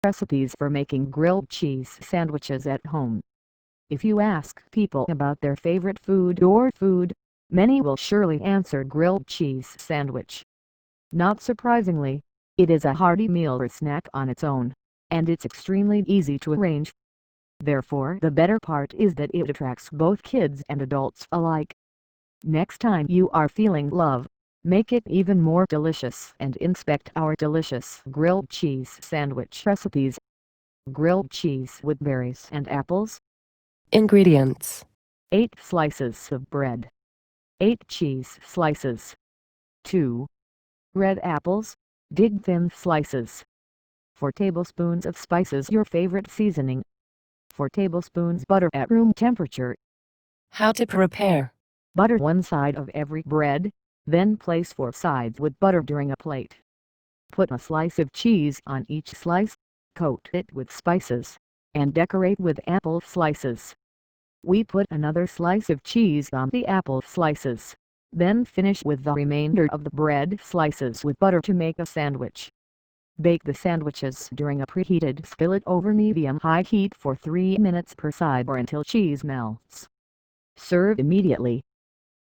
Recipes for making grilled cheese sandwiches at home. If you ask people about their favorite food or food, many will surely answer grilled cheese sandwich. Not surprisingly, it is a hearty meal or snack on its own, and it's extremely easy to arrange. Therefore, the better part is that it attracts both kids and adults alike. Next time you are feeling love, make it even more delicious and inspect our delicious grilled cheese sandwich recipes. Grilled cheese with berries and apples. Ingredients: 8 slices of bread. 8 cheese slices. 2 red apples, dig thin slices. 4 tablespoons of spices, your favorite seasoning. 4 tablespoons butter at room temperature. How to prepare: Butter one side of every bread, then place 4 sides with butter during a plate. Put a slice of cheese on each slice, coat it with spices, and decorate with apple slices. We put another slice of cheese on the apple slices, then finish with the remainder of the bread slices with butter to make a sandwich. Bake the sandwiches during a preheated skillet over medium-high heat for 3 minutes per side or until cheese melts. Serve immediately.